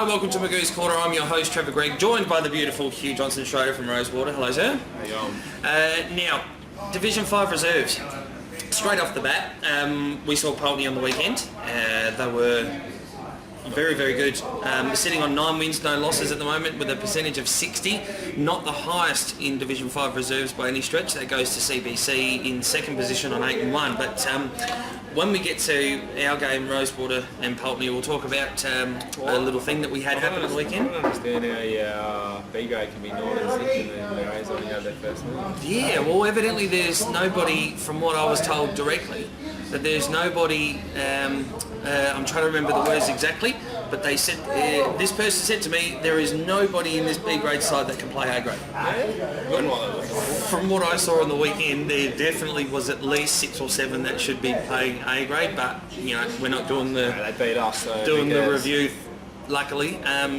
Hi, welcome to Magoos Corner. I'm your host, Trevor Gregg, joined by the beautiful Hugh Johnson-Schroeder from Rosewater. Hello, sir. How you going? Now, Division 5 reserves. Straight off the bat, we saw Pulteney on the weekend. They were very, very good. Sitting on 9 wins, no losses at the moment with a percentage of 60. Not the highest in Division 5 reserves by any stretch. That goes to CBC in second position on 8 and 1. But when we get to our game, Rosewater and Pulteney, we'll talk about a little thing that we had happen on the weekend. I don't understand how B grade can be 9 and 6 and then the A's only have their first one. Yeah, well, evidently there's nobody, from what I was told directly, that there's nobody, I'm trying to remember the words exactly, but they said, this person said to me, there is nobody in this B grade side that can play A grade. From what I saw on the weekend, there definitely was at least 6 or 7 that should be playing A grade, but you know, we're not doing the They beat us, so doing the review, luckily.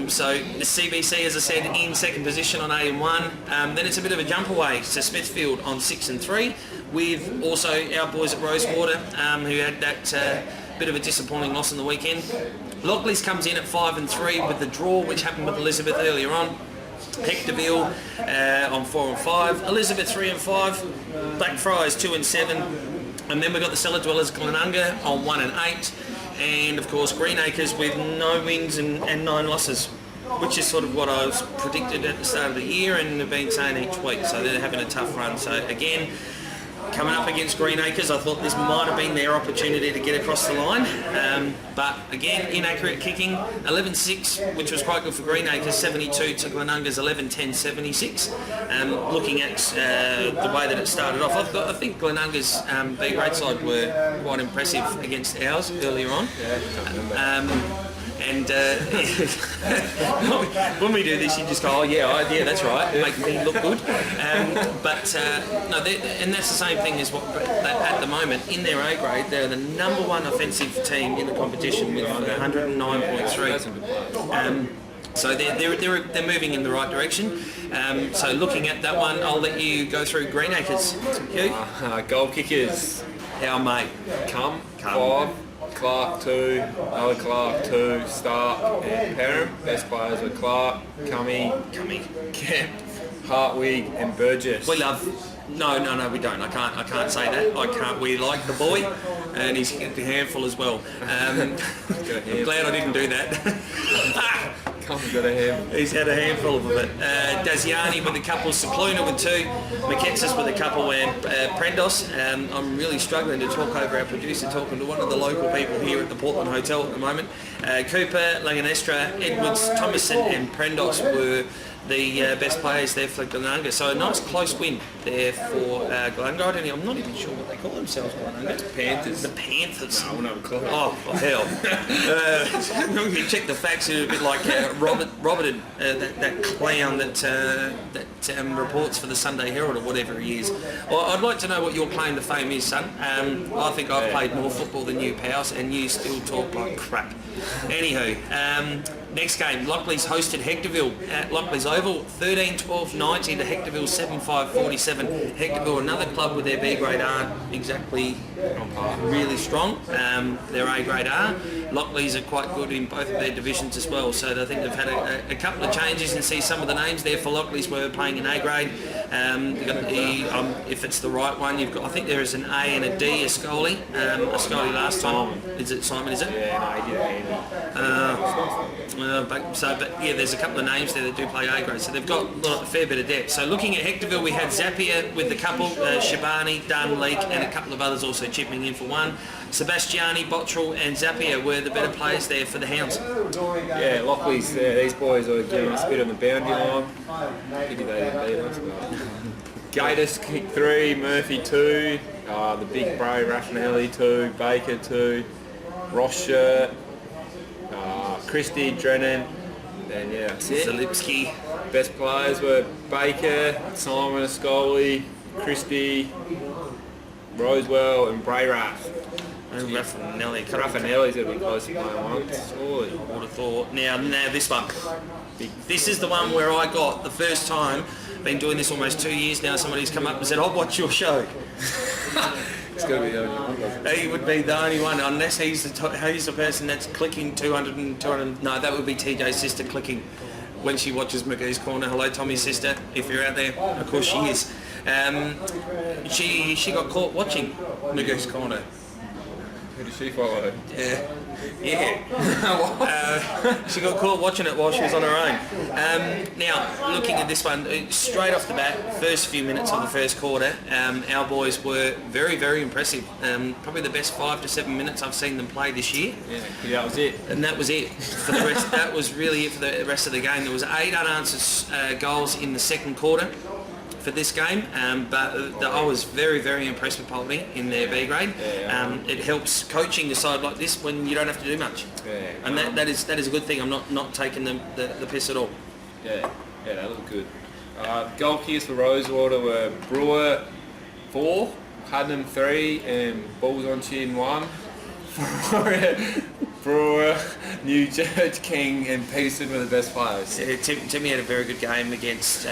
So the CBC, as I said, in second position on 8 and 1. Then it's a bit of a jump away to Smithfield on 6 and 3, with also our boys at Rosewater, who had that bit of a disappointing loss on the weekend. Lockleys comes in at 5 and 3 with the draw, which happened with Elizabeth earlier on. Hectorville on 4 and 5, Elizabeth 3 and 5, Blackfriars 2 and 7, and then we've got the Cellar Dwellers Glenunga on 1 and 8, and of course Greenacres with no wins and 9 losses, which is sort of what I was predicted at the start of the year and have been saying each week. So they're having a tough run. So again, coming up against Greenacres, I thought this might have been their opportunity to get across the line, but again, inaccurate kicking, 11-6, which was quite good for Greenacres, 72 to Glenunga's 11-10, 76. Looking at the way that it started off, I think Glenunga's B grade side were quite impressive against ours earlier on. And when we do this, you just go, oh yeah, that's right, make me look good. No, and that's the same thing as what at the moment in their A grade, they're the number 1 offensive team in the competition with 109.3. So they're moving in the right direction. So looking at that one, I'll let you go through Greenacres. Goal kickers. How, mate? Come. 5. Clark 2, Ella Clark 2, Stark and Perham. Best players were Clark, Cummy, Kemp, Hartwig and Burgess. We love... No, we don't. I can't say that. We like the boy, and he's a handful as well. I'm glad I didn't do that. Cum's got a handful. He's had a handful of it. Daziani with a couple, Sapluna with 2, McKensis with a couple, and Prendos. I'm really struggling to talk over our producer, talking to one of the local people here at the Portland Hotel at the moment. Cooper, Langanestra, Edwards, Thomason and Prendos were the best players there for Glenunga. So a nice close win there for Glenunga. I'm not even sure what they call themselves, Glenunga. Panthers. The Panthers. No, we're not close. Oh, hell. When you check the facts, it's a bit like Robert, that clown that reports for the Sunday Herald or whatever he is. Well, I'd like to know what your claim to fame is, son. I think I've played more football than you, pals, and you still talk like crap. Anywho, next game, Lockleys hosted Hectorville at Lockleys Oval, 13-12-90 to Hectorville 7-5-47. Hectorville, another club with their B grade aren't exactly really strong. Their A grade are. Lockleys are quite good in both of their divisions as well, so I think they've had a couple of changes, and see some of the names there for Lockleys were playing in A grade. If it's the right one, you've got, I think there is an A and a D, Ascoli last time. Is it Simon, is it? Yeah, no, he did it handy. But yeah, there's a couple of names there that do play A grade, so they've got a fair bit of depth. So looking at Hectorville, we had Zapier with the couple, Shabani, Dunn, Leak, and a couple of others also chipping in for one. Sebastiani, Bottrell and Zapier were the better players there for the Hounds. Yeah, Lockleys, these boys are giving us a bit on the boundary line. Pity they didn't beat us. Gators kick 3, Murphy 2, the big bro Raffinelli 2, Baker 2, Ross Shirt, Christie, Drennan, and yeah, that's it. Zalipski. Best players were Baker, Simon Ascoli, Christie, Rosewell and Brayrath. And Raffinelli. Raffinelli's going to be close to playing once. Surely. I would have thought. Now this one. This is the one where I got the first time, been doing this almost 2 years now, somebody's come up and said, I'll watch your show. It's got to be the only one, doesn't it? He would be the only one, unless he's the person that's clicking 200 and 200. No, that would be TJ's sister clicking when she watches Magoos Corner. Hello, Tommy's sister, if you're out there. Of course she is. She got caught watching Magoos Corner. Who did she follow? Yeah. She got caught watching it while she was on her own. Now, looking at this one, straight off the bat, first few minutes of the first quarter, our boys were very, very impressive. Probably the best 5 to 7 minutes I've seen them play this year. Yeah, that was it. And that was it for the rest. That was really it for the rest of the game. There was 8 unanswered goals in the second quarter for this game, but I was very, very impressed with Poltony in their B grade. It helps coaching a side like this when you don't have to do much, and that is a good thing. I'm not taking the piss at all. Yeah, that looked good. Goal kicks for Rosewater were Brewer 4, Hudnam 3, and Balls on Chin 1. Brewer, New Church, King, and Peterson were the best players. Yeah, Timmy had a very good game against.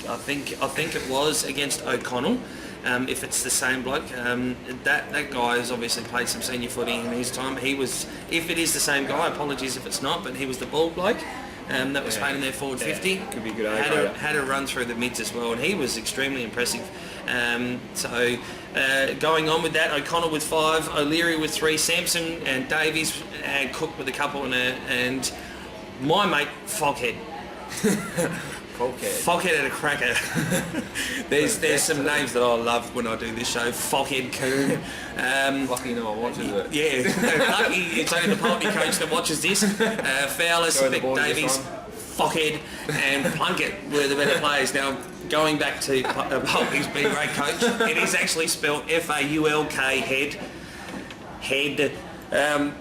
I think it was against O'Connell. If it's the same bloke, that guy has obviously played some senior footy in his time. He was, if it is the same guy, apologies if it's not, but he was the bald bloke. That was playing in their forward 50. Could be a good. Had a run through the mids as well, and he was extremely impressive. Going on with that, O'Connell with 5, O'Leary with 3, Sampson and Davies and Cook with a couple, and my mate Foghead. Foghead had a cracker. there's some names that I love when I do this show. Foghead, Coon. Lucky no one watches it. Yeah, lucky it's only the party coach that watches this. Fowler, Vic Davies, Foghead and Plunkett were the better players. Now, going back to Poltony's B grade coach, it is actually spelled Faulk head,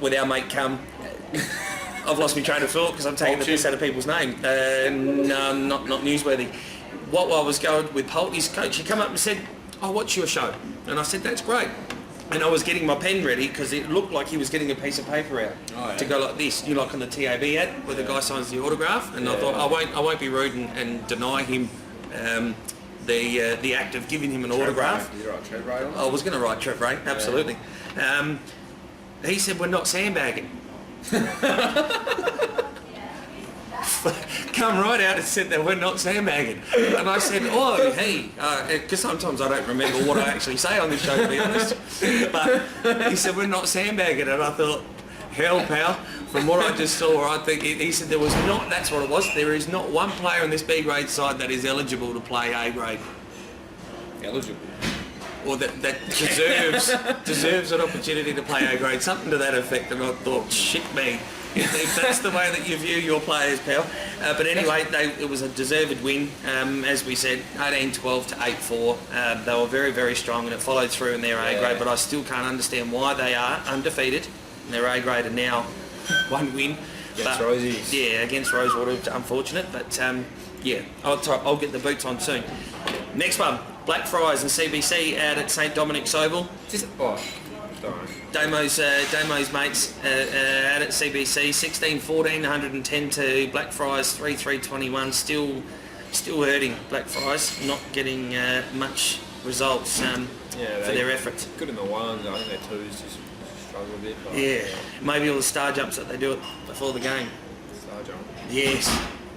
with our mate Cum. I've lost my train of thought because I'm taking the piss out of people's name. No, not newsworthy. What I was going with Poltony's coach, he come up and said, "Oh, what's your show?" And I said, "That's great." And I was getting my pen ready because it looked like he was getting a piece of paper out to go like this, you know, like on the TAB ad where the guy signs the autograph. And I thought I won't be rude and deny him the act of giving him an autograph. Did you write Trev Ray on? I was going to write Trev Ray, absolutely. He said, "We're not sandbagging." Come right out and said that we're not sandbagging, and I said, "Oh, hey," because sometimes I don't remember what I actually say on this show, to be honest. But he said we're not sandbagging, and I thought, hell, pal. From what I just saw, I think he said there was not. That's what it was. There is not one player in this B grade side that is eligible to play A grade. Eligible. Or that deserves an opportunity to play A grade, something to that effect. And I thought, shit me, if that's the way that you view your players, pal. But anyway, it was a deserved win. As we said, 18-12 to 8-4. They were very, very strong, and it followed through in their A grade. But I still can't understand why they are undefeated in their A grade and now one win. Against Rosies. Yeah, against Rosewater. Unfortunate, but yeah, I'll get the boots on soon. Next one. Blackfriars and CBC out at St Dominic's Oval. Damo's mates out at CBC, 16-14, 110 to Blackfriars, 3-3-21. Still hurting Blackfriars, not getting much results for their efforts. Good in the ones, I think their twos just struggle a bit. But yeah, maybe all the star jumps that they do it before the game. Star jump. Yes.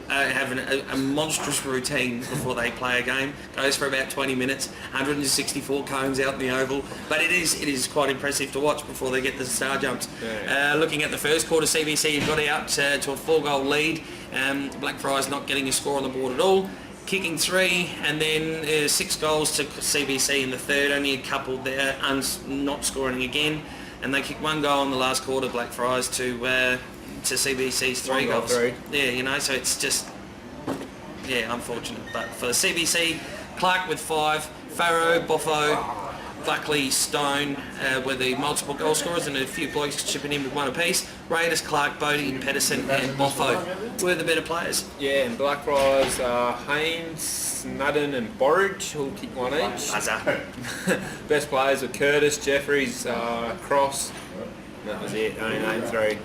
Having a monstrous routine before they play a game. Goes for about 20 minutes, 164 cones out in the oval. But it is quite impressive to watch before they get the star jumps. Yeah. Looking at the first quarter, CBC got out to a 4-goal lead. Blackfriars not getting a score on the board at all. Kicking 3 and then 6 goals to CBC in the third. Only a couple there, not scoring again. And they kicked 1 goal in the last quarter, Blackfriars, to CBC's 3 goals. 3. Yeah, you know, so it's just, unfortunate. But for the CBC, Clark with 5, Farrow, Boffo, Buckley, Stone were the multiple goal scorers, and a few blokes chipping in with 1 apiece. Raiders, Clark, Bodie, Pedersen and Boffo were the better players. Yeah, and Blackfriars, Haynes, Nudden and Borridge who'll kick 1 each. Buzzer. Best players were Curtis, Jeffries, Cross. That was it, only named 3.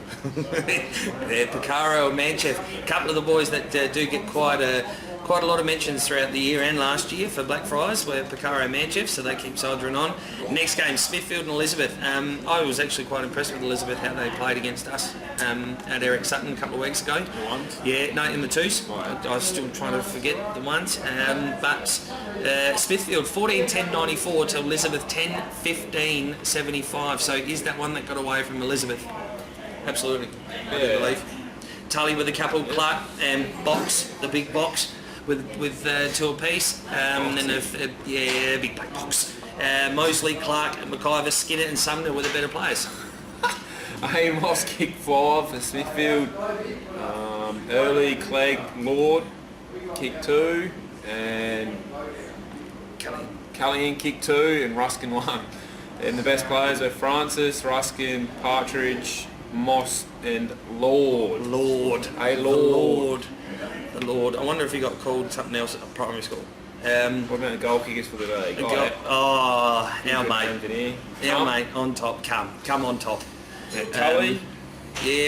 Yeah, Picaro and Manchef, a couple of the boys that do get quite a quite a lot of mentions throughout the year and last year for Blackfriars. We're Picaro Manchef, so they keep soldiering on. Next game, Smithfield and Elizabeth. I was actually quite impressed with Elizabeth, how they played against us at Eric Sutton a couple of weeks ago. The ones? Yeah, no, in the twos. Right. I was still trying to forget the ones. But Smithfield 14-10-94 to Elizabeth 10-15-75. So is that one that got away from Elizabeth? Absolutely. I do believe. Tully with a couple, Clark and Box, the big box with two apiece. And then big black box. Mosley, Clark, McIver, Skinner and Sumner were the better players. Amos kick 5 for Smithfield. Early, Clegg, Lord kick 2, and Callian kick 2, and Ruskin 1. And the best players are Francis, Ruskin, Partridge, Moss and Lord. Hey, Lord. The Lord. I wonder if he got called something else at primary school. What about the goal kickers for the day? Our mate. Our mate on top. Come on top. Tully.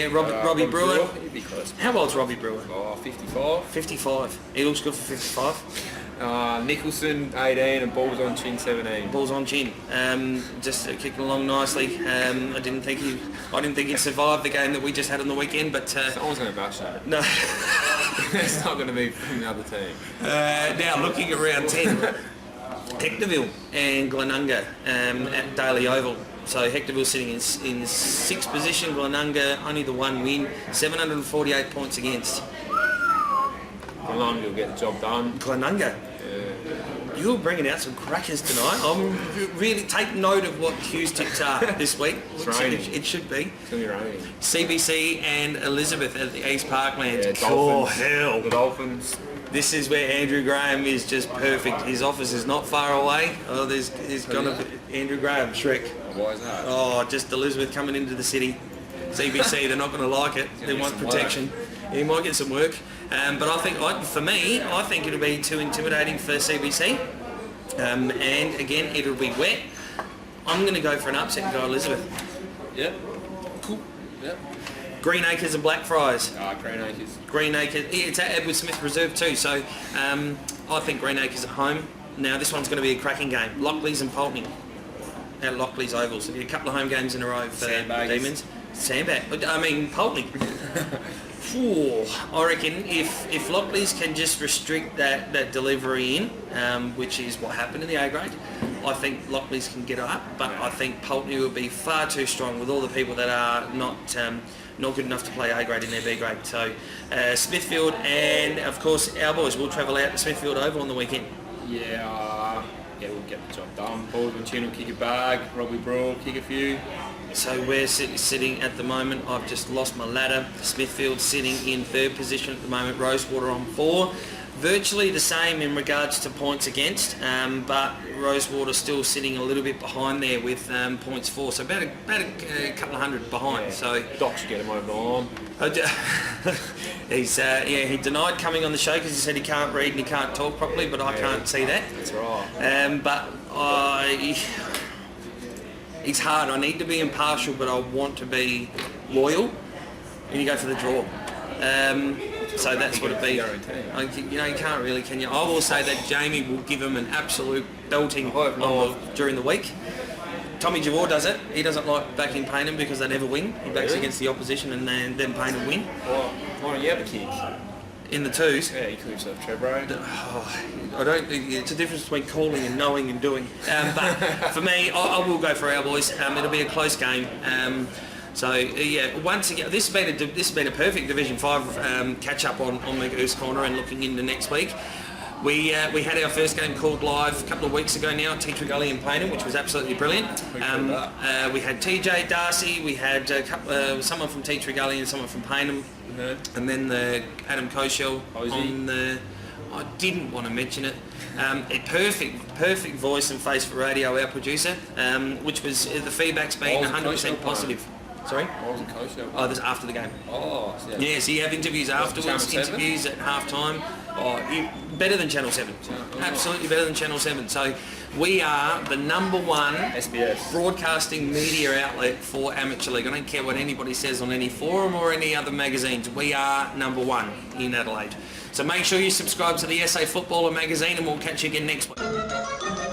Robbie Brewer. He'd be close. How old's Robbie Brewer? 55. 55. He looks good for 55. Nicholson 18 and balls on chin 17. Balls on chin. Just kicking along nicely. I didn't think he'd survive the game that we just had on the weekend, but Someone's going to bash that. no. It's not going to be from the other team. Now looking at round 10, Hectorville and Glenunga at Daily Oval. So Hectorville sitting in 6th position, Glenunga only the 1 win, 748 points against. Glenunga will get the job done. Glenunga. You're bringing out some crackers tonight. I'm really take note of what Hugh's tips are this week. It's raining. It should be. It's going to be raining. CBC and Elizabeth at the East Parkland. Yeah, Oh, Dolphins. hell. The Dolphins. This is where Andrew Graham is just perfect. His office is not far away. Oh, there's gonna be Andrew Graham, Shrek. Why is that? Oh, just Elizabeth coming into the city. CBC, they're not going to like it. They want protection. He might get some work. But I think it'll be too intimidating for CBC. And again, it'll be wet. I'm going to go for an upset and go Elizabeth. Yep. Cool. Yep. Greenacres and Blackfriars. Greenacres. Greenacres. It's at Edward Smith Reserve too. So I think Greenacres at home. Now this one's going to be a cracking game. Lockley's and Pulteney at Lockley's Oval. So a couple of home games in a row for Demons. Pulteney. I reckon if Lockley's can just restrict that delivery in, which is what happened in the A grade, I think Lockley's can get up, but I think Pulteney will be far too strong with all the people that are not good enough to play A grade in their B grade. So Smithfield and of course our boys will travel out to Smithfield Oval on the weekend. Yeah, we'll get the job done. Baldwin Chin will kick a bag, Robbie Brewer will kick a few. So we're sitting at the moment, I've just lost my ladder. Smithfield sitting in 3rd position at the moment, Rosewater on 4. Virtually the same in regards to points against, but Rosewater still sitting a little bit behind there with points 4, so about a couple of hundred behind. Yeah. So Doc should get him over the line. he denied coming on the show because he said he can't read and he can't talk properly, but I can't see that. That's right. It's hard. I need to be impartial, but I want to be loyal. And you go for the draw. So that's what it'd be. You can't really, can you? I will say that Jamie will give him an absolute belting during the week. Tommy Javor does it. He doesn't like backing Payne because they never win. He backs against the opposition and then Payne will win. Why don't you have a kick? In the twos. Yeah, you could have Trev, right? I don't. It's a difference between calling and knowing and doing. But for me, I will go for our boys. It'll be a close game. Once again, this has been a perfect Division 5 catch up on Magoos Corner and looking into next week. We had our first game called live a couple of weeks ago now at Tea Tree Gully in Payneham, which was absolutely brilliant. We had TJ Darcy, we had someone from Tea Tree Gully and someone from Payneham, and then the Adam Koshel on the. I didn't want to mention it. A perfect voice and face for radio, our producer, which was the feedback's been 100% positive. Sorry? I wasn't coach. Oh, this after the game. Oh, yeah. So you have interviews afterwards, interviews at half time. Better than Channel 7. Absolutely better than Channel 7. So we are the number one SBS broadcasting media outlet for Amateur League. I don't care what anybody says on any forum or any other magazines. We are number one in Adelaide. So make sure you subscribe to the SA Footballer magazine, and we'll catch you again next week.